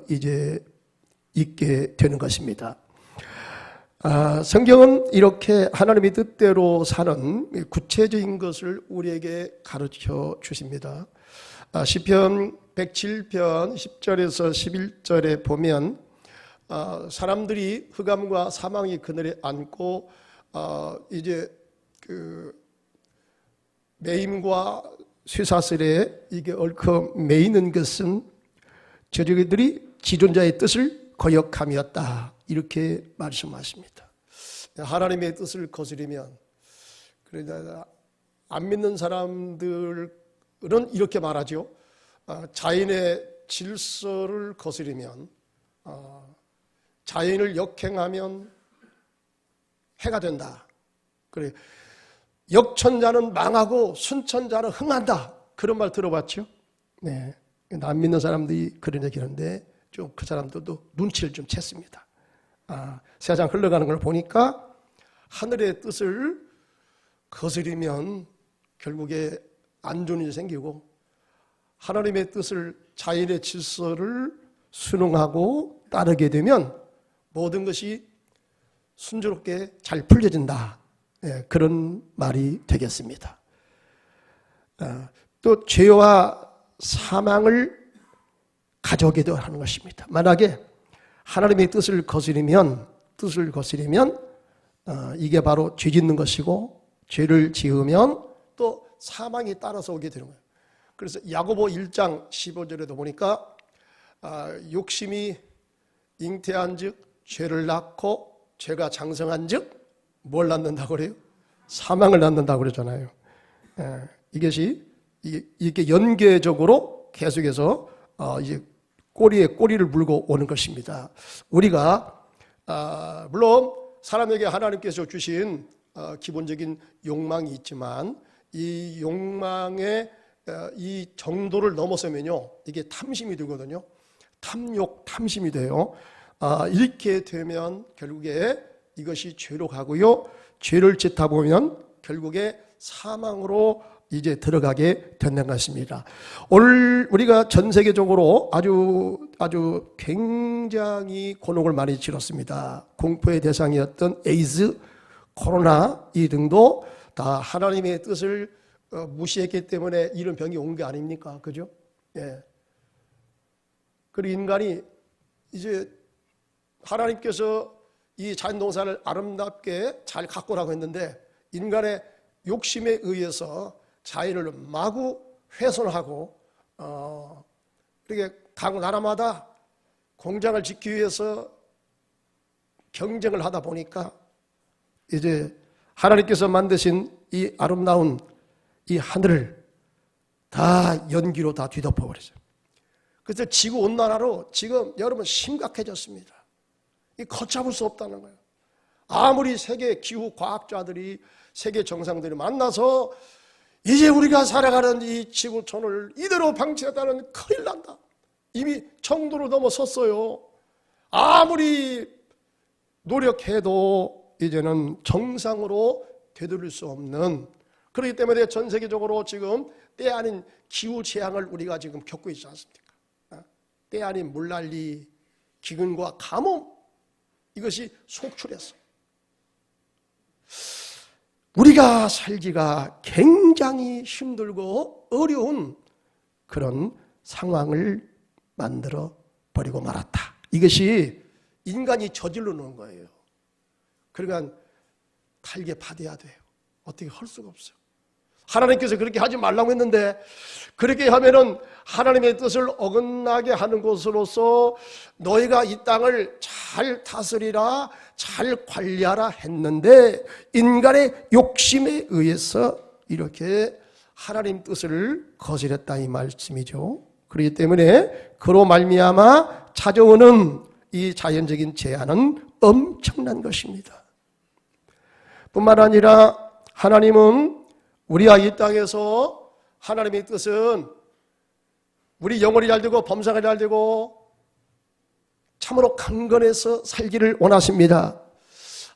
이제 있게 되는 것입니다. 성경은 이렇게 하나님의 뜻대로 사는 구체적인 것을 우리에게 가르쳐 주십니다. 시편 107편 10절에서 11절에 보면 사람들이 흑암과 사망의 그늘에 앉고 이제 그 매임과 쇠사슬에 이게 얽혀 매이는 것은 저들이 지존자의 뜻을 거역함이었다, 이렇게 말씀하십니다. 하나님의 뜻을 거스리면, 그러나 안 믿는 사람들은 이렇게 말하죠. 자연의 질서를 거스리면, 자연을 역행하면 해가 된다. 그래, 역천자는 망하고 순천자는 흥한다, 그런 말 들어봤죠? 네. 안 믿는 사람들이 그런 얘기하는데 좀 그 사람들도 눈치를 좀 챘습니다. 세상 흘러가는 걸 보니까 하늘의 뜻을 거스리면 결국에 안 좋은 일이 생기고, 하나님의 뜻을, 자연의 질서를 순응하고 따르게 되면 모든 것이 순조롭게 잘 풀려진다. 그런 말이 되겠습니다. 또 죄와 사망을 가져오게 하는 것입니다. 만약에 하나님의 뜻을 거스리면 이게 바로 죄 짓는 것이고, 죄를 지으면 또 사망이 따라서 오게 되는 거예요. 그래서 야고보 1장 15절에도 보니까 욕심이 잉태한 즉 죄를 낳고, 죄가 장성한 즉 뭘 낳는다고 그래요? 사망을 낳는다고 그러잖아요. 이것이 이렇게 연계적으로 계속해서 이제 꼬리에 꼬리를 물고 오는 것입니다. 우리가 물론 사람에게 하나님께서 주신 기본적인 욕망이 있지만, 이 욕망의 이 정도를 넘어서면요, 이게 탐심이 되거든요. 탐욕, 탐심이 돼요. 이렇게 되면 결국에 이것이 죄로 가고요, 죄를 짓다 보면 결국에 사망으로 이제 들어가게 된다는 것입니다. 오늘 우리가 전 세계적으로 아주 굉장히 곤혹을 많이 치렀습니다. 공포의 대상이었던 에이즈, 코로나 이 등도 다 하나님의 뜻을 무시했기 때문에 이런 병이 온 게 아닙니까? 그죠? 예. 그리고 인간이 이제 하나님께서 이 자연동산을 아름답게 잘 가꾸라고 했는데, 인간의 욕심에 의해서 자연을 마구 훼손하고, 이렇게 각 나라마다 공장을 짓기 위해서 경쟁을 하다 보니까 이제 하나님께서 만드신 이 아름다운 이 하늘을 다 연기로 다 뒤덮어버리죠. 그래서 지구온난화로 지금 여러분 심각해졌습니다. 이 걷잡을 수 없다는 거예요. 아무리 세계 기후 과학자들이, 세계 정상들이 만나서 이제 우리가 살아가는 이 지구촌을 이대로 방치했다는 큰일 난다, 이미 정도를 넘어섰어요. 아무리 노력해도 이제는 정상으로 되돌릴 수 없는, 그렇기 때문에 전 세계적으로 지금 때 아닌 기후 재앙을 우리가 지금 겪고 있지 않습니까? 때 아닌 물난리, 기근과 가뭄, 이것이 속출했어. 우리가 살기가 굉장히 힘들고 어려운 그런 상황을 만들어 버리고 말았다. 이것이 인간이 저질러 놓은 거예요. 그러니까 달게 받아야 돼요. 어떻게 할 수가 없어요. 하나님께서 그렇게 하지 말라고 했는데, 그렇게 하면은 하나님의 뜻을 어긋나게 하는 것으로서 너희가 이 땅을 잘 다스리라, 잘 관리하라 했는데, 인간의 욕심에 의해서 이렇게 하나님 뜻을 거스렸다, 이 말씀이죠. 그렇기 때문에 그로 말미암아 찾아오는 이 자연적인 재앙은 엄청난 것입니다. 뿐만 아니라 하나님은 우리가 이 땅에서, 하나님의 뜻은 우리 영혼이 잘 되고 범사가 잘 되고 참으로 강건해서 살기를 원하십니다.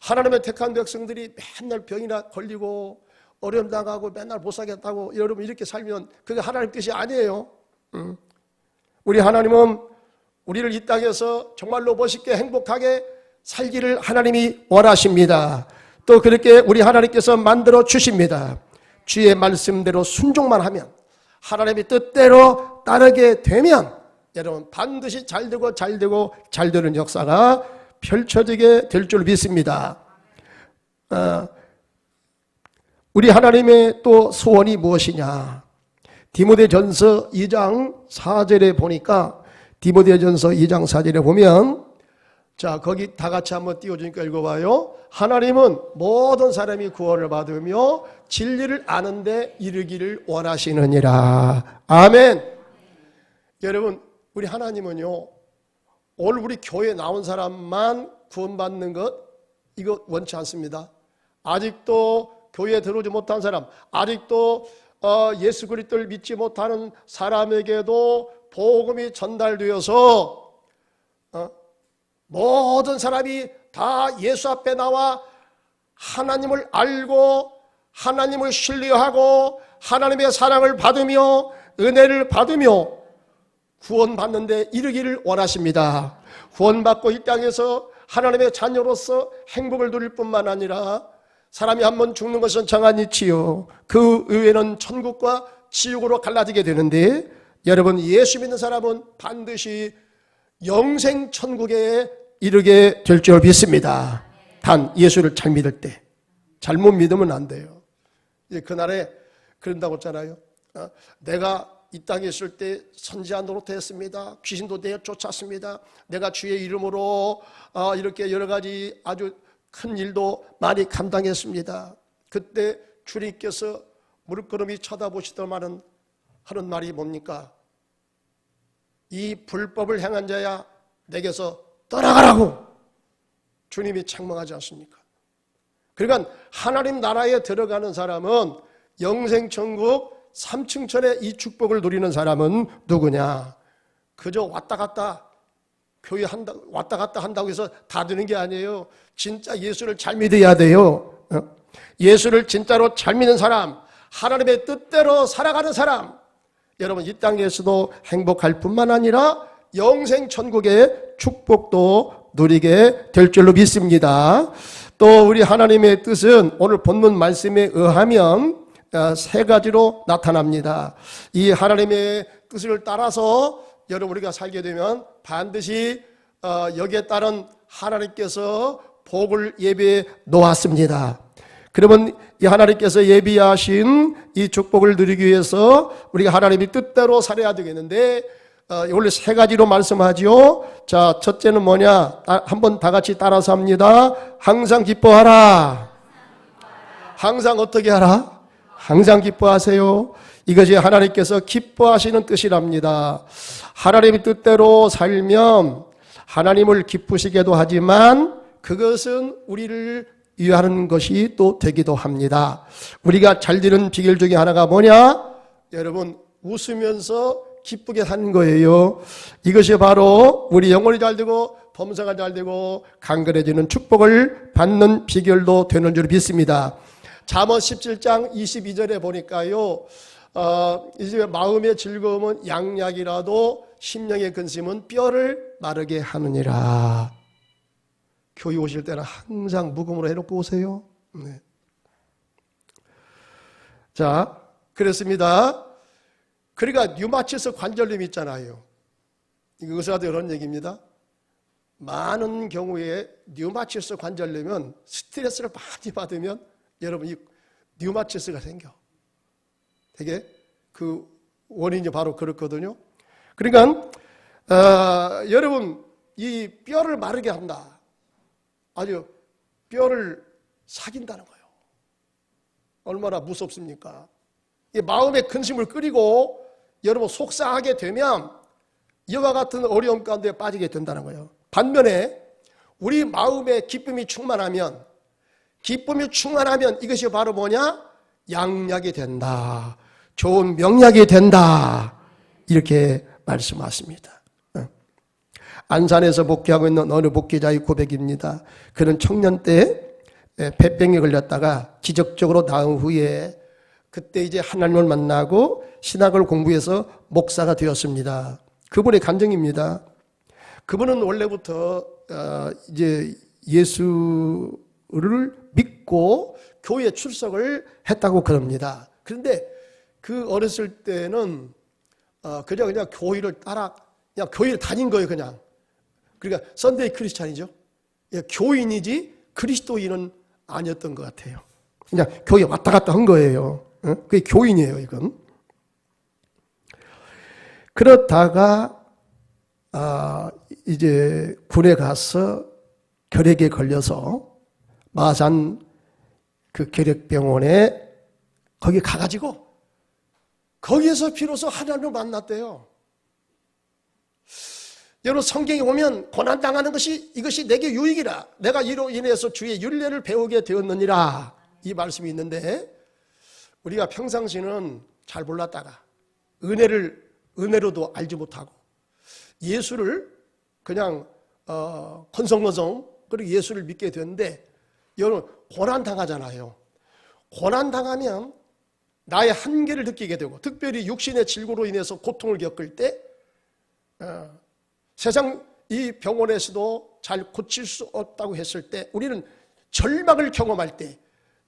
하나님의 택한 백성들이 맨날 병이나 걸리고 어려움 당하고 맨날 못 살겠다고 여러분 이렇게 살면 그게 하나님 뜻이 아니에요. 우리 하나님은 우리를 이 땅에서 정말로 멋있게 행복하게 살기를 하나님이 원하십니다. 또 그렇게 우리 하나님께서 만들어 주십니다. 주의 말씀대로 순종만 하면, 하나님의 뜻대로 따르게 되면 여러분 반드시 잘 되는 역사가 펼쳐지게 될 줄 믿습니다. 우리 하나님의 또 소원이 무엇이냐? 디모데전서 2장 4절에 보니까, 디모데전서 2장 4절에 보면, 자, 거기 다 같이 한번 띄워주니까 읽어봐요. 하나님은 모든 사람이 구원을 받으며 진리를 아는 데 이르기를 원하시느니라. 아멘. 여러분, 우리 하나님은요, 오늘 우리 교회에 나온 사람만 구원받는 것, 이거 원치 않습니다. 아직도 교회에 들어오지 못한 사람, 아직도 예수 그리스도를 믿지 못하는 사람에게도 복음이 전달되어서 모든 사람이 다 예수 앞에 나와 하나님을 알고 하나님을 신뢰하고 하나님의 사랑을 받으며 은혜를 받으며 구원받는 데 이르기를 원하십니다. 구원받고 이 땅에서 하나님의 자녀로서 행복을 누릴 뿐만 아니라 사람이 한번 죽는 것은 정한이치요, 그 이후에는 천국과 지옥으로 갈라지게 되는데, 여러분 예수 믿는 사람은 반드시 영생 천국에 이르게 될 줄 믿습니다. 단 예수를 잘 믿을 때, 잘못 믿으면 안 돼요. 그날에 그런다고 했잖아요. 내가 이 땅에 있을 때 선지자 노릇했습니다. 귀신도 내쫓았습니다. 내가 주의 이름으로 이렇게 여러 가지 아주 큰 일도 많이 감당했습니다. 그때 주님께서 물끄러미 쳐다보시더만은 하는 말이 뭡니까? 이 불법을 행한 자야 내게서 떠나가라고 주님이 책망하지 않습니까? 그러니까 하나님 나라에 들어가는 사람은, 영생천국 3층천에 이 축복을 누리는 사람은 누구냐? 그저 왔다 갔다 교회 왔다 갔다 한다고 해서 다 되는 게 아니에요. 진짜 예수를 잘 믿어야 돼요. 예수를 진짜로 잘 믿는 사람, 하나님의 뜻대로 살아가는 사람, 여러분 이 땅에서도 행복할 뿐만 아니라 영생 천국의 축복도 누리게 될 줄로 믿습니다. 또 우리 하나님의 뜻은 오늘 본문 말씀에 의하면 세 가지로 나타납니다. 이 하나님의 뜻을 따라서 여러분 우리가 살게 되면 반드시 여기에 따른 하나님께서 복을 예비해 놓았습니다. 그러면 이 하나님께서 예비하신 이 축복을 누리기 위해서 우리가 하나님의 뜻대로 살아야 되겠는데, 원래 세 가지로 말씀하지요. 자, 첫째는 뭐냐? 한번 다 같이 따라서 합니다. 항상 기뻐하라. 항상 어떻게 하라? 항상 기뻐하세요. 이것이 하나님께서 기뻐하시는 뜻이랍니다. 하나님의 뜻대로 살면 하나님을 기쁘시게도 하지만 그것은 우리를 위하는 것이 또 되기도 합니다. 우리가 잘 되는 비결 중에 하나가 뭐냐? 여러분, 웃으면서 기쁘게 사는 거예요. 이것이 바로 우리 영혼이 잘 되고 범사가 잘 되고 강건해지는 축복을 받는 비결도 되는 줄 믿습니다. 잠언 17장 22절에 보니까요, 이제 마음의 즐거움은 양약이라도 심령의 근심은 뼈를 마르게 하느니라. 교회 오실 때는 항상 묵음으로 해놓고 오세요. 네. 자, 그렇습니다. 그러니까 류마티스 관절염 있잖아요. 이거 의사들 그런 얘기입니다. 많은 경우에 류마티스 관절염은 스트레스를 많이 받으면 여러분 이 류마티스가 생겨. 되게 그 원인이 바로 그렇거든요. 그러니까 여러분 이 뼈를 마르게 한다. 아주 뼈를 사귄다는 거예요. 얼마나 무섭습니까? 이 마음의 근심을 끓이고 여러분 속상하게 되면 이와 같은 어려움 가운데 빠지게 된다는 거예요. 반면에 우리 마음에 기쁨이 충만하면 이것이 바로 뭐냐? 양약이 된다. 좋은 명약이 된다. 이렇게 말씀하십니다. 안산에서 목회하고 있는 어느 목회자의 고백입니다. 그는 청년 때 폐병에 걸렸다가 기적적으로 나은 후에 그때 이제 하나님을 만나고 신학을 공부해서 목사가 되었습니다. 그분의 간증입니다. 그분은 원래부터 이제 예수를 믿고 교회 출석을 했다고 그럽니다. 그런데 그 어렸을 때는 그냥 교회를 따라 그냥 교회를 다닌 거예요. 그냥. 그러니까 선데이 크리스찬이죠. 교인이지 그리스도인은 아니었던 것 같아요. 그냥 교회 왔다 갔다 한 거예요. 그게 교인이에요, 이건. 그러다가 이제 군에 가서 결핵에 걸려서 마산 그 결핵병원에 거기 가가지고 거기에서 비로소 하나님을 만났대요. 여러분 성경에 보면 고난당하는 것이 이것이 내게 유익이라 내가 이로 인해서 주의 율례를 배우게 되었느니라 이 말씀이 있는데 우리가 평상시는 잘 몰랐다가 은혜로도 알지 못하고 예수를 그냥 건성건성 그리고 예수를 믿게 되는데 여러분 고난당하잖아요. 고난당하면 나의 한계를 느끼게 되고 특별히 육신의 질고로 인해서 고통을 겪을 때 세상 이 병원에서도 잘 고칠 수 없다고 했을 때 우리는 절망을 경험할 때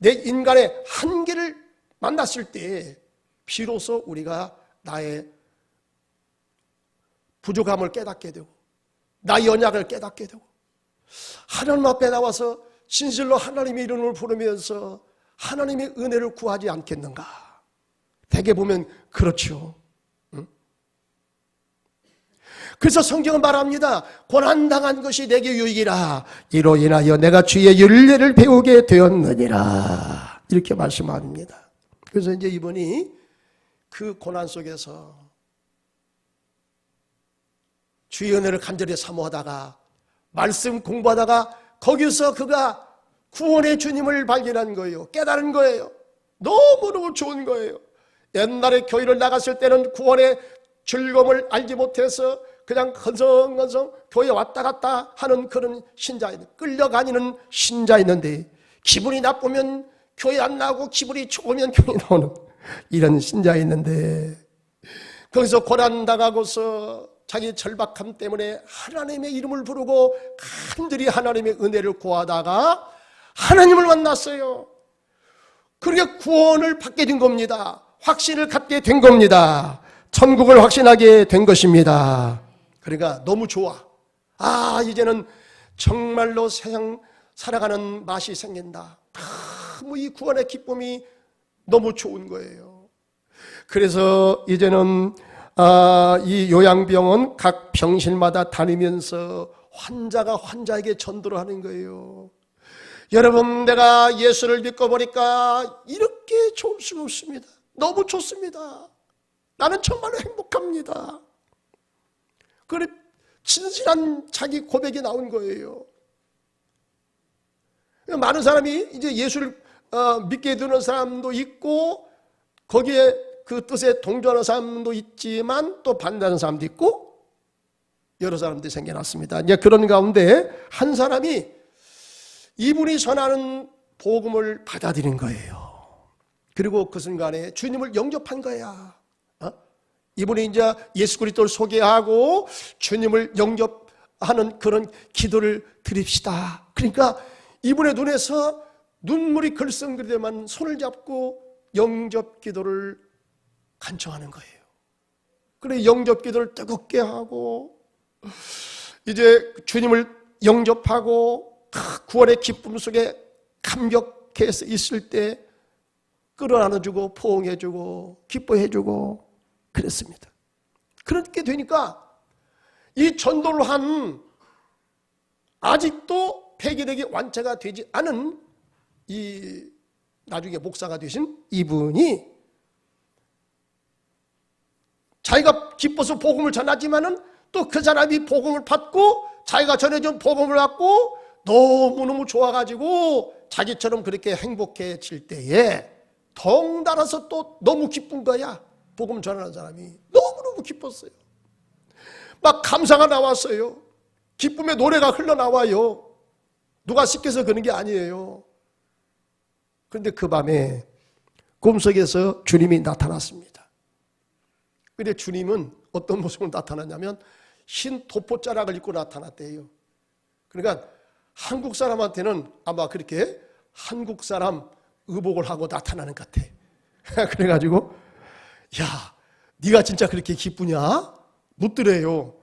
내 인간의 한계를 만났을 때 비로소 우리가 나의 부족함을 깨닫게 되고 나의 연약을 깨닫게 되고 하나님 앞에 나와서 진실로 하나님의 이름을 부르면서 하나님의 은혜를 구하지 않겠는가. 대개 보면 그렇죠. 그래서 성경은 말합니다. 고난당한 것이 내게 유익이라 이로 인하여 내가 주의 율례를 배우게 되었느니라 이렇게 말씀합니다. 그래서 이제 이분이 그 고난 속에서 주의 은혜를 간절히 사모하다가 말씀 공부하다가 거기서 그가 구원의 주님을 발견한 거예요. 깨달은 거예요. 너무너무 좋은 거예요. 옛날에 교회를 나갔을 때는 구원의 즐거움을 알지 못해서 그냥 건성건성 교회 왔다 갔다 하는 그런 신자였는데 끌려다니는 신자였는데 기분이 나쁘면 교회 안 나오고 기분이 좋으면 교회 나오는 이런 신자였는데 거기서 고난당하고서 자기 절박함 때문에 하나님의 이름을 부르고 간절히 하나님의 은혜를 구하다가 하나님을 만났어요. 그렇게 구원을 받게 된 겁니다. 확신을 갖게 된 겁니다. 천국을 확신하게 된 것입니다. 그러니까 너무 좋아. 이제는 정말로 세상 살아가는 맛이 생긴다. 너무 이 구원의 기쁨이 너무 좋은 거예요. 그래서 이제는 이 요양병원 각 병실마다 다니면서 환자가 환자에게 전도를 하는 거예요. 여러분 내가 예수를 믿고 보니까 이렇게 좋을 수가 없습니다. 너무 좋습니다. 나는 정말로 행복합니다. 그래 진실한 자기 고백이 나온 거예요. 많은 사람이 이제 예수를 믿게 되는 사람도 있고 거기에 그 뜻에 동조하는 사람도 있지만 또 반대하는 사람도 있고 여러 사람들이 생겨났습니다. 이제 그런 가운데 한 사람이 이분이 전하는 복음을 받아들인 거예요. 그리고 그 순간에 주님을 영접한 거야. 이분이 이제 예수 그리스도를 소개하고 주님을 영접하는 그런 기도를 드립시다. 그러니까 이분의 눈에서 눈물이 글썽거리더만 손을 잡고 영접 기도를 간청하는 거예요. 그래 영접 기도를 뜨겁게 하고 이제 주님을 영접하고 구원의 기쁨 속에 감격해서 있을 때 끌어안아주고 포옹해주고 기뻐해주고 그랬습니다. 그렇게 되니까 이 전도를 한 아직도 폐기력이 완체가 되지 않은 이 나중에 목사가 되신 이분이 자기가 기뻐서 복음을 전하지만은 또 그 사람이 복음을 받고 자기가 전해준 복음을 받고 너무너무 좋아가지고 자기처럼 그렇게 행복해질 때에 덩달아서 또 너무 기쁜 거야. 복음 전하는 사람이 너무너무 기뻤어요. 막 감사가 나왔어요. 기쁨의 노래가 흘러나와요. 누가 시켜서 그런 게 아니에요. 그런데 그 밤에 꿈속에서 주님이 나타났습니다. 그런데 주님은 어떤 모습으로 나타났냐면 흰 도포자락을 입고 나타났대요. 그러니까 한국 사람한테는 아마 그렇게 한국 사람 의복을 하고 나타나는 것 같아. 그래가지고 야, 네가 진짜 그렇게 기쁘냐? 묻더래요.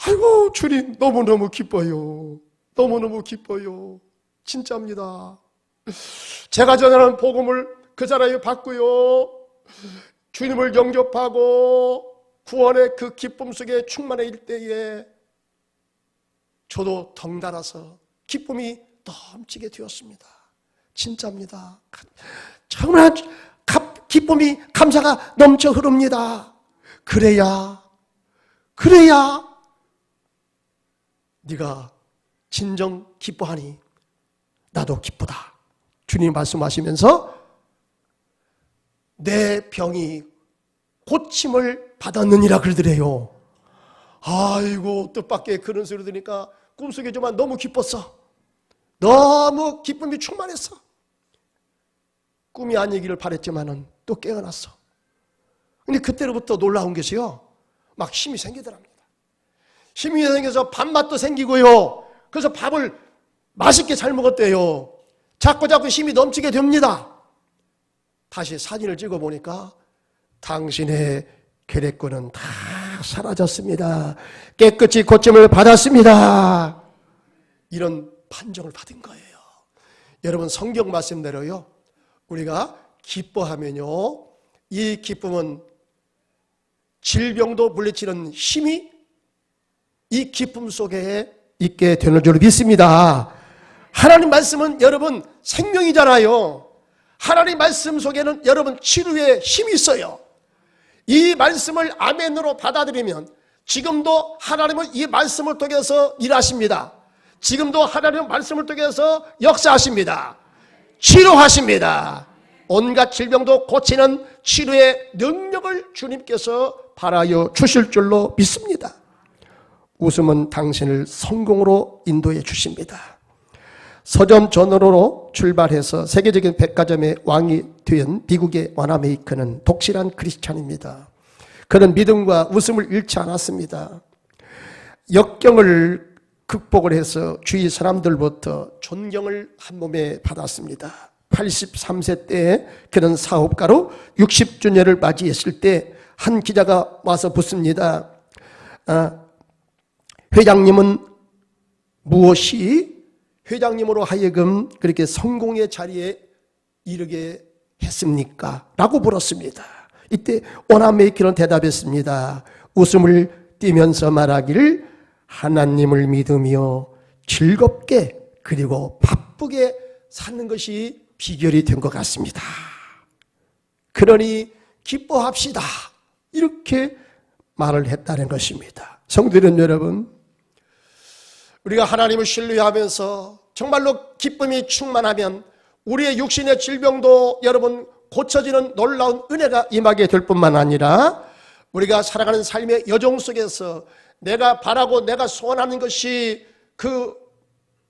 아이고 주님 너무너무 기뻐요. 너무너무 기뻐요. 진짜입니다. 제가 전하는 복음을 그 사람이 받고요. 주님을 영접하고 구원의 그 기쁨 속에 충만할 때에 저도 덩달아서 기쁨이 넘치게 되었습니다. 진짜입니다. 정말 기쁨이 감사가 넘쳐 흐릅니다. 그래야 네가 진정 기뻐하니 나도 기쁘다. 주님 말씀하시면서 내 병이 고침을 받았느니라 그러더래요. 아이고 뜻밖의 그런 소리 들으니까 꿈속이지만 너무 기뻤어. 너무 기쁨이 충만했어. 꿈이 아니기를 바랬지만은 또 깨어났어. 근데 그때로부터 놀라운 것이요, 막 힘이 생기더랍니다. 힘이 생겨서 밥맛도 생기고요. 그래서 밥을 맛있게 잘 먹었대요. 자꾸 힘이 넘치게 됩니다. 다시 사진을 찍어보니까 당신의 괴뢰권은 다 사라졌습니다. 깨끗이 고침을 받았습니다. 이런 판정을 받은 거예요. 여러분 성경 말씀대로요, 우리가 기뻐하면요, 이 기쁨은 질병도 물리치는 힘이 이 기쁨 속에 있게 되는 줄 믿습니다. 하나님 말씀은 여러분 생명이잖아요. 하나님 말씀 속에는 여러분 치료의 힘이 있어요. 이 말씀을 아멘으로 받아들이면 지금도 하나님은 이 말씀을 통해서 일하십니다. 지금도 하나님은 말씀을 통해서 역사하십니다. 치료하십니다. 온갖 질병도 고치는 치료의 능력을 주님께서 발하여 주실 줄로 믿습니다. 웃음은 당신을 성공으로 인도해 주십니다. 서점 전으로 출발해서 세계적인 백화점의 왕이 된 미국의 와나메이커는 독실한 크리스찬입니다. 그는 믿음과 웃음을 잃지 않았습니다. 역경을 극복을 해서 주위 사람들부터 존경을 한 몸에 받았습니다. 83세 때에 그는 사업가로 60주년을 맞이했을 때 한 기자가 와서 묻습니다. 회장님은 무엇이 회장님으로 하여금 그렇게 성공의 자리에 이르게 했습니까? 라고 물었습니다. 이때 오나메이키는 대답했습니다. 웃음을 띠면서 말하기를 하나님을 믿으며 즐겁게 그리고 바쁘게 사는 것이 비결이 된 것 같습니다. 그러니 기뻐합시다. 이렇게 말을 했다는 것입니다. 성도는 여러분, 우리가 하나님을 신뢰하면서 정말로 기쁨이 충만하면 우리의 육신의 질병도 여러분 고쳐지는 놀라운 은혜가 임하게 될 뿐만 아니라 우리가 살아가는 삶의 여정 속에서 내가 바라고 내가 소원하는 것이 그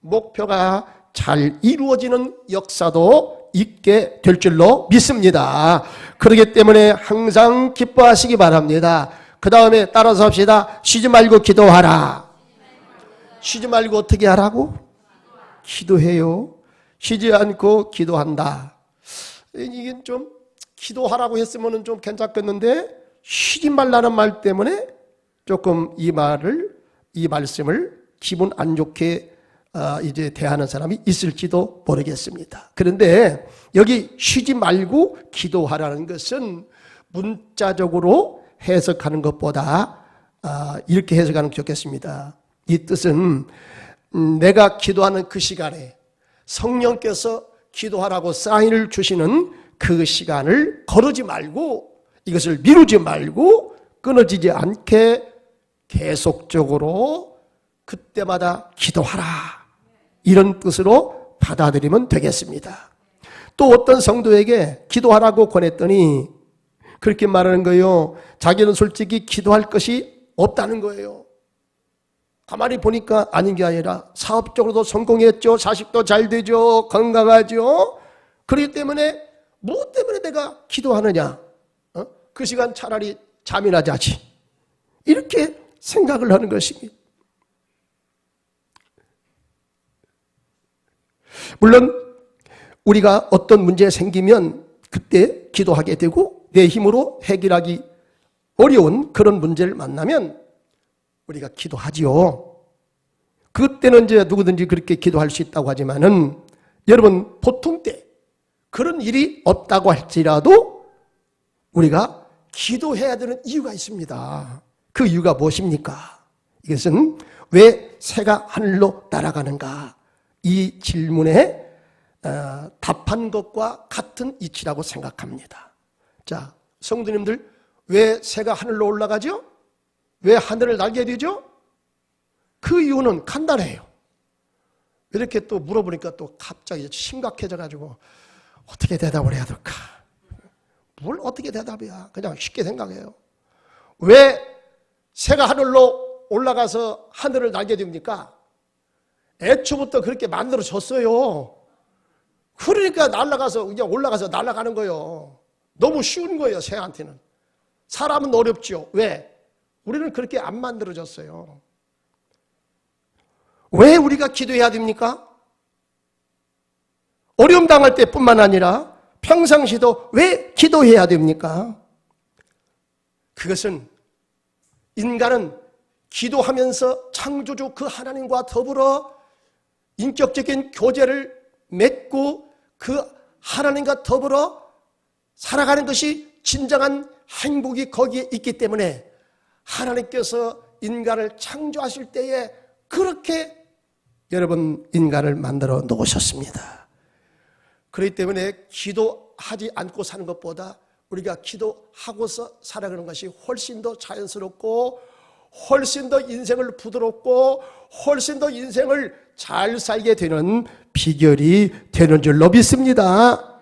목표가 잘 이루어지는 역사도 있게 될 줄로 믿습니다. 그렇기 때문에 항상 기뻐하시기 바랍니다. 그 다음에 따라서 합시다. 쉬지 말고 기도하라. 쉬지 말고 어떻게 하라고? 기도해요. 쉬지 않고 기도한다. 이게 좀 기도하라고 했으면 좀 괜찮겠는데 쉬지 말라는 말 때문에 조금 이 말씀을 기분 안 좋게 이제 대하는 사람이 있을지도 모르겠습니다. 그런데 여기 쉬지 말고 기도하라는 것은 문자적으로 해석하는 것보다 이렇게 해석하는 게 좋겠습니다. 이 뜻은 내가 기도하는 그 시간에 성령께서 기도하라고 사인을 주시는 그 시간을 거르지 말고 이것을 미루지 말고 끊어지지 않게 계속적으로 그때마다 기도하라. 이런 뜻으로 받아들이면 되겠습니다. 또 어떤 성도에게 기도하라고 권했더니 그렇게 말하는 거예요. 자기는 솔직히 기도할 것이 없다는 거예요. 가만히 보니까 아닌 게 아니라 사업적으로도 성공했죠. 자식도 잘 되죠. 건강하죠. 그렇기 때문에 뭐 때문에 내가 기도하느냐? 그 시간 차라리 잠이나 자지. 이렇게 생각을 하는 것입니다. 물론 우리가 어떤 문제 생기면 그때 기도하게 되고 내 힘으로 해결하기 어려운 그런 문제를 만나면 우리가 기도하지요. 그때는 이제 누구든지 그렇게 기도할 수 있다고 하지만은 여러분 보통 때 그런 일이 없다고 할지라도 우리가 기도해야 되는 이유가 있습니다. 그 이유가 무엇입니까? 이것은 왜 새가 하늘로 날아가는가? 이 질문에 답한 것과 같은 이치라고 생각합니다. 자, 성도님들, 왜 새가 하늘로 올라가죠? 왜 하늘을 날게 되죠? 그 이유는 간단해요. 이렇게 또 물어보니까 또 갑자기 심각해져가지고 어떻게 대답을 해야 될까? 뭘 어떻게 대답이야? 그냥 쉽게 생각해요. 왜 새가 하늘로 올라가서 하늘을 날게 됩니까? 애초부터 그렇게 만들어졌어요. 그러니까 날아가서 그냥 올라가서 날아가는 거예요. 너무 쉬운 거예요, 새한테는. 사람은 어렵죠. 왜? 우리는 그렇게 안 만들어졌어요. 왜 우리가 기도해야 됩니까? 어려움 당할 때뿐만 아니라 평상시도 왜 기도해야 됩니까? 그것은 인간은 기도하면서 창조주 그 하나님과 더불어 인격적인 교제를 맺고 그 하나님과 더불어 살아가는 것이 진정한 행복이 거기에 있기 때문에 하나님께서 인간을 창조하실 때에 그렇게 여러분 인간을 만들어 놓으셨습니다. 그렇기 때문에 기도하지 않고 사는 것보다 우리가 기도하고서 살아가는 것이 훨씬 더 자연스럽고 훨씬 더 인생을 부드럽고 훨씬 더 인생을 잘 살게 되는 비결이 되는 줄로 믿습니다.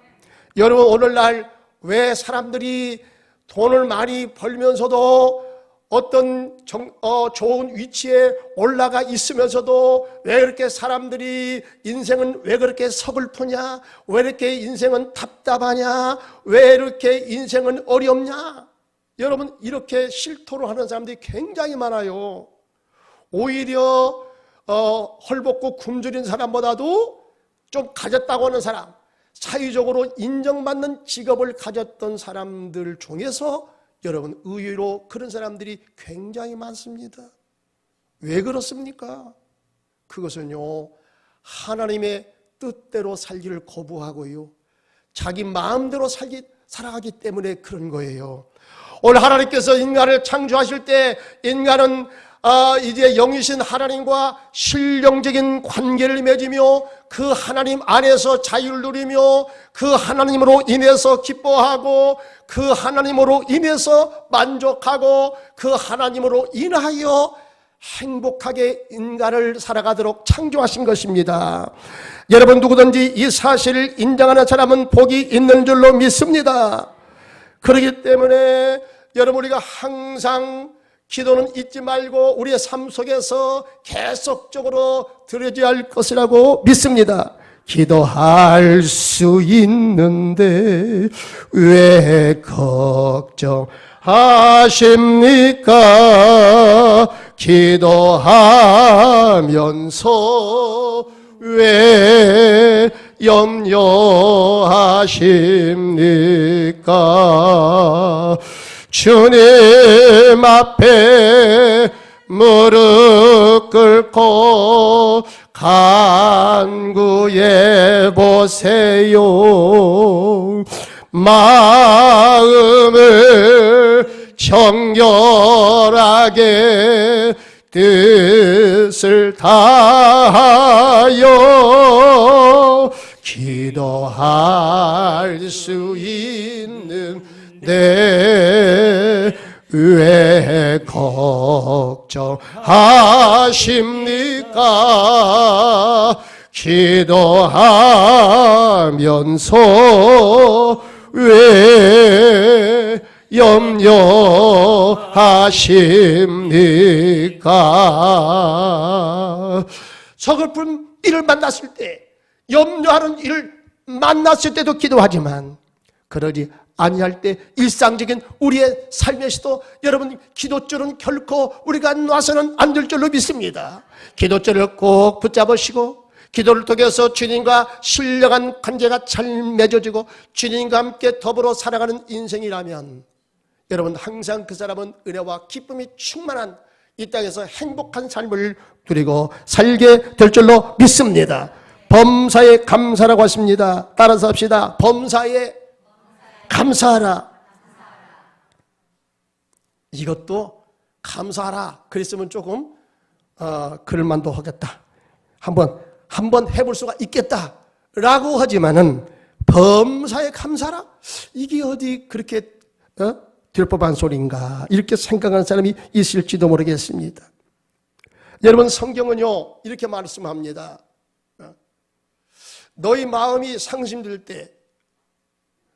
여러분, 오늘날 왜 사람들이 돈을 많이 벌면서도 어떤 좋은 위치에 올라가 있으면서도 왜 이렇게 사람들이 인생은 왜 그렇게 서글프냐? 왜 이렇게 인생은 답답하냐? 왜 이렇게 인생은 어렵냐? 여러분, 이렇게 실토를 하는 사람들이 굉장히 많아요. 오히려 헐벗고 굶주린 사람보다도 좀 가졌다고 하는 사람, 사회적으로 인정받는 직업을 가졌던 사람들 중에서 여러분 의외로 그런 사람들이 굉장히 많습니다. 왜 그렇습니까? 그것은요, 하나님의 뜻대로 살기를 거부하고요, 자기 마음대로 살아가기 때문에 그런 거예요. 오늘 하나님께서 인간을 창조하실 때 인간은 이제 영이신 하나님과 신령적인 관계를 맺으며 그 하나님 안에서 자유를 누리며 그 하나님으로 인해서 기뻐하고 그 하나님으로 인해서 만족하고 그 하나님으로 인하여 행복하게 인간을 살아가도록 창조하신 것입니다. 여러분, 누구든지 이 사실을 인정하는 사람은 복이 있는 줄로 믿습니다. 그렇기 때문에 여러분, 우리가 항상 기도는 잊지 말고 우리의 삶 속에서 계속적으로 드려져야 할 것이라고 믿습니다. 기도할 수 있는데 왜 걱정하십니까? 기도하면서 왜 염려하십니까? 주님 앞에 무릎 꿇고 간구해 보세요. 마음을 정결하게 뜻을 다하여 기도할 수 있는데 왜 걱정하십니까? 기도하면서 왜 염려하십니까? 서글픈 일을 만났을 때, 염려하는 일을 만났을 때도 기도하지만 그러지 아니할 때 일상적인 우리의 삶에서도 여러분 기도줄은 결코 우리가 놔서는 안 될 줄로 믿습니다. 기도줄을 꼭 붙잡으시고 기도를 통해서 주님과 신령한 관계가 잘 맺어지고 주님과 함께 더불어 살아가는 인생이라면 여러분 항상 그 사람은 은혜와 기쁨이 충만한 이 땅에서 행복한 삶을 누리고 살게 될 줄로 믿습니다. 범사에 감사라고 하십니다. 따라서 합시다. 범사에 감사하라. 이것도 감사하라 그랬으면 조금 그럴만도 하겠다. 한번 해볼 수가 있겠다라고 하지만은 범사에 감사하라? 이게 어디 그렇게 될 법한 소리인가 이렇게 생각하는 사람이 있을지도 모르겠습니다. 여러분 성경은요 이렇게 말씀합니다. 너희 마음이 상심될 때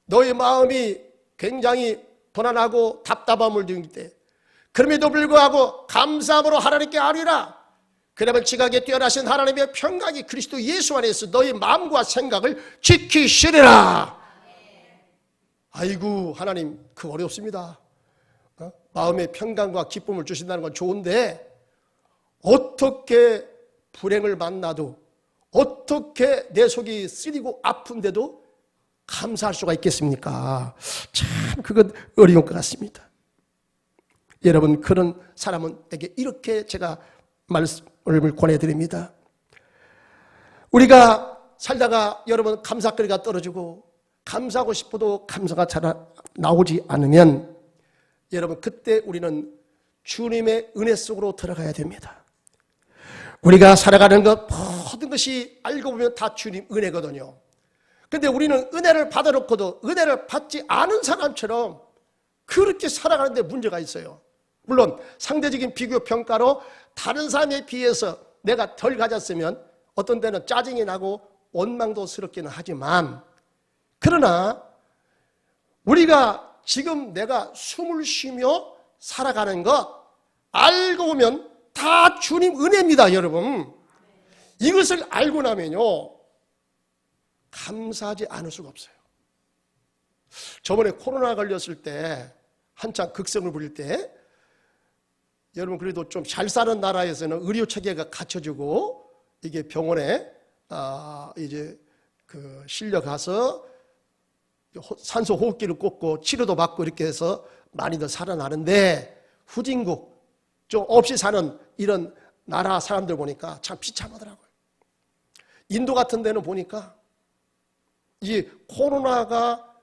너희 마음이 굉장히 불안하고 답답함을 느낄 때 그럼에도 불구하고 감사함으로 하나님께 아뢰라. 그러면 지각에 뛰어나신 하나님의 평강이 그리스도 예수 안에서 너희 마음과 생각을 지키시리라. 아이고 하나님 그 어렵습니다. 마음의 평강과 기쁨을 주신다는 건 좋은데 어떻게 불행을 만나도 어떻게 내 속이 쓰리고 아픈데도 감사할 수가 있겠습니까? 참 그건 어려운 것 같습니다. 여러분 그런 사람에게 이렇게 제가 말씀을 권해드립니다. 우리가 살다가 여러분 감사거리가 떨어지고 감사하고 싶어도 감사가 잘 나오지 않으면 여러분 그때 우리는 주님의 은혜 속으로 들어가야 됩니다. 우리가 살아가는 것 모든 것이 알고 보면 다 주님 은혜거든요. 근데 우리는 은혜를 받아놓고도 은혜를 받지 않은 사람처럼 그렇게 살아가는데 문제가 있어요. 물론 상대적인 비교 평가로 다른 사람에 비해서 내가 덜 가졌으면 어떤 때는 짜증이 나고 원망도스럽기는 하지만 그러나 우리가 지금 내가 숨을 쉬며 살아가는 것 알고 보면 다 주님 은혜입니다, 여러분. 이것을 알고 나면요 감사하지 않을 수가 없어요. 저번에 코로나 걸렸을 때 한창 극성을 부릴 때 여러분 그래도 좀 잘 사는 나라에서는 의료 체계가 갖춰지고 이게 병원에 이제 그 실려 가서 산소 호흡기를 꽂고 치료도 받고 이렇게 해서 많이들 살아나는데 후진국 좀 없이 사는 이런 나라 사람들 보니까 참 비참하더라고요. 인도 같은 데는 보니까 이 코로나가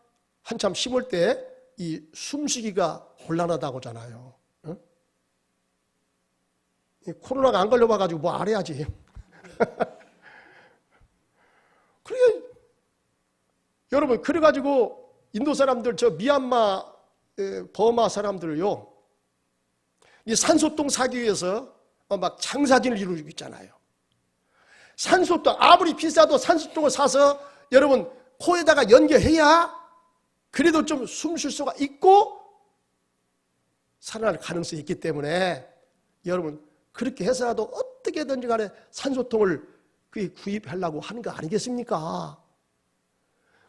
한참 심을 때 이 숨쉬기가 곤란하다고 하잖아요. 응? 코로나가 안 걸려봐가지고 뭐 알아야지. 그래 여러분 그래가지고 인도 사람들 저 미얀마 버마 사람들요 이 산소통 사기 위해서 막 장사진을 이루고 있잖아요. 산소통 아무리 비싸도 산소통을 사서 여러분 코에다가 연결해야 그래도 좀 숨 쉴 수가 있고 살아날 가능성이 있기 때문에 여러분 그렇게 해서라도 어떻게든지 간에 산소통을 구입하려고 하는 거 아니겠습니까?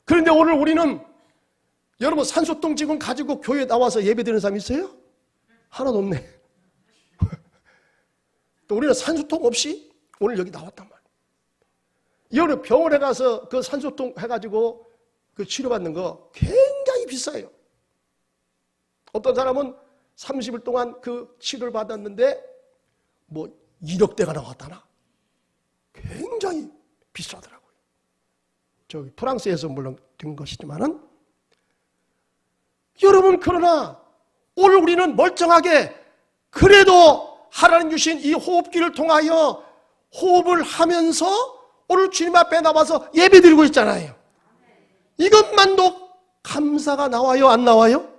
그런데 오늘 우리는 여러분 산소통 지금 가지고 교회에 나와서 예배드리는 사람 있어요? 하나도 없네. 또 우리는 산소통 없이 오늘 여기 나왔단 말이에요. 여러분 병원에 가서 그 산소통 해가지고 그 치료받는 거 굉장히 비싸요. 어떤 사람은 30일 동안 그 치료를 받았는데 뭐 1억대가 나왔다나 굉장히 비싸더라고요. 저기 프랑스에서 물론 된 것이지만은 여러분 그러나 오늘 우리는 멀쩡하게 그래도 하나님 주신 이 호흡기를 통하여 호흡을 하면서 오늘 주님 앞에 나와서 예배드리고 있잖아요. 이것만도 감사가 나와요? 안 나와요?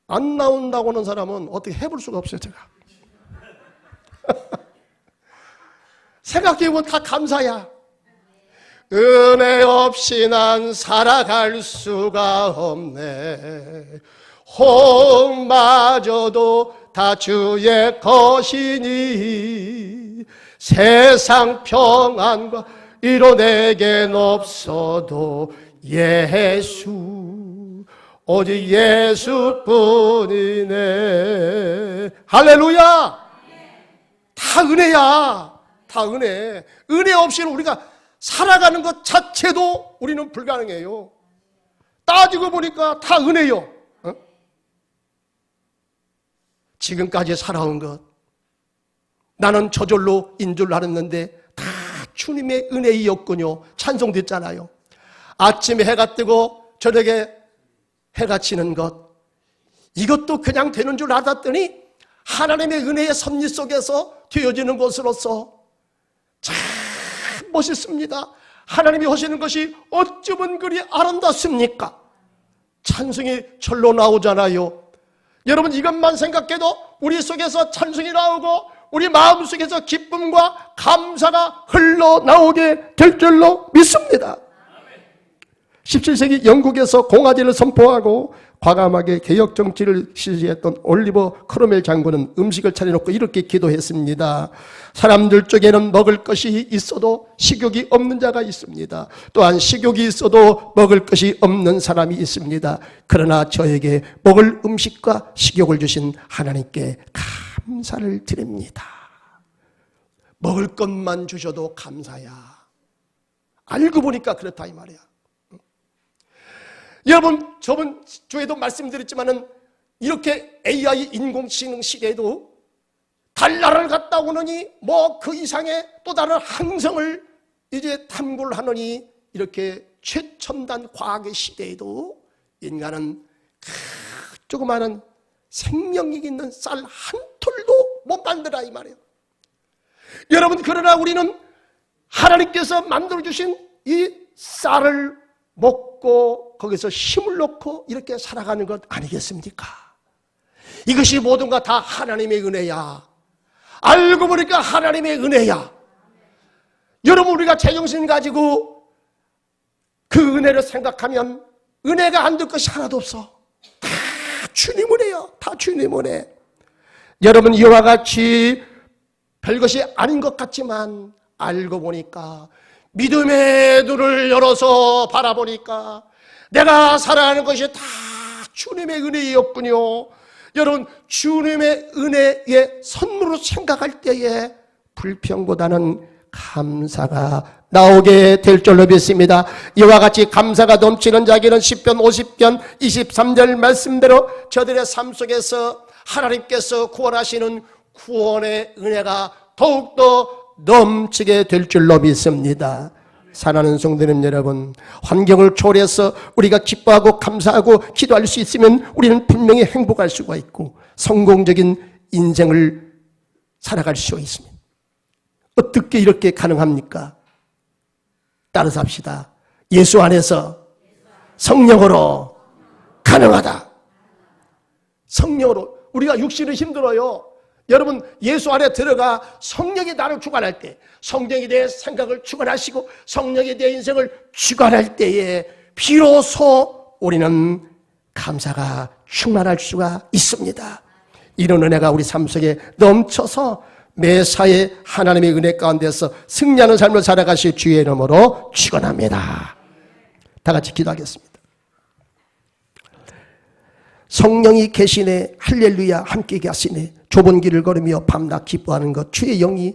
안 나온다고 하는 사람은 어떻게 해볼 수가 없어요, 제가. 생각해보면 다 감사야. 은혜 없이 난 살아갈 수가 없네. 호흡마저도 다 주의 것이니 세상 평안과 이로 내겐 없어도 예수, 오직 예수뿐이네. 할렐루야. 다 은혜야. 다 은혜. 은혜 없이는 우리가 살아가는 것 자체도 우리는 불가능해요. 따지고 보니까 다 은혜요. 지금까지 살아온 것, 나는 저절로 인 줄 알았는데 다 주님의 은혜이었군요. 찬송됐잖아요. 아침에 해가 뜨고 저녁에 해가 지는 것, 이것도 그냥 되는 줄 알았더니 하나님의 은혜의 섭리 속에서 되어지는 것으로서 참 멋있습니다. 하나님이 하시는 것이 어쩌면 그리 아름답습니까? 찬송이 절로 나오잖아요. 여러분, 이것만 생각해도 우리 속에서 찬송이 나오고 우리 마음속에서 기쁨과 감사가 흘러나오게 될 줄로 믿습니다. 17세기 영국에서 공화제를 선포하고 과감하게 개혁 정치를 실시했던 올리버 크로멜 장군은 음식을 차려놓고 이렇게 기도했습니다. 사람들 쪽에는 먹을 것이 있어도 식욕이 없는 자가 있습니다. 또한 식욕이 있어도 먹을 것이 없는 사람이 있습니다. 그러나 저에게 먹을 음식과 식욕을 주신 하나님께 감사를 드립니다. 먹을 것만 주셔도 감사야. 알고 보니까 그렇다 이 말이야. 여러분, 저번 주에도 말씀드렸지만은 이렇게 AI 인공지능 시대에도 달나라를 갔다 오느니 뭐 그 이상의 또 다른 항성을 이제 탐구를 하느니 이렇게 최첨단 과학의 시대에도 인간은 조그마한 생명력 있는 쌀 한 톨도 못 만들어 이 말이에요. 여러분, 그러나 우리는 하나님께서 만들어주신 이 쌀을 먹고 거기서 힘을 넣고 이렇게 살아가는 것 아니겠습니까? 이것이 모든가 다 하나님의 은혜야. 알고 보니까 하나님의 은혜야. 여러분, 우리가 제정신 가지고 그 은혜를 생각하면 은혜가 안 될 것이 하나도 없어. 다 주님 은혜야. 다 주님 은혜. 여러분, 이와 같이 별것이 아닌 것 같지만 알고 보니까 믿음의 눈을 열어서 바라보니까 내가 살아가는 것이 다 주님의 은혜였군요. 여러분, 주님의 은혜의 선물로 생각할 때에 불평보다는 감사가 나오게 될 줄로 믿습니다. 이와 같이 감사가 넘치는 자에게는 시편 50편 23절 말씀대로 저들의 삶 속에서 하나님께서 구원하시는 구원의 은혜가 더욱더 넘치게 될 줄로 믿습니다. 사랑하는 성도님 여러분, 환경을 초월해서 우리가 기뻐하고 감사하고 기도할 수 있으면 우리는 분명히 행복할 수가 있고 성공적인 인생을 살아갈 수가 있습니다. 어떻게 이렇게 가능합니까? 따라서 합시다. 예수 안에서 성령으로 가능하다. 성령으로. 우리가 육신은 힘들어요. 여러분, 예수 안에 들어가 성령이 나를 주관할 때, 성령에 대해 생각을 주관하시고 성령에 대해 인생을 주관할 때에 비로소 우리는 감사가 충만할 수가 있습니다. 이런 은혜가 우리 삶 속에 넘쳐서 매사에 하나님의 은혜 가운데서 승리하는 삶을 살아가실 주의 이름으로 축원합니다. 다 같이 기도하겠습니다. 성령이 계시네. 할렐루야. 함께 계시네. 좁은 길을 걸으며 밤낮 기뻐하는 것, 주의 영이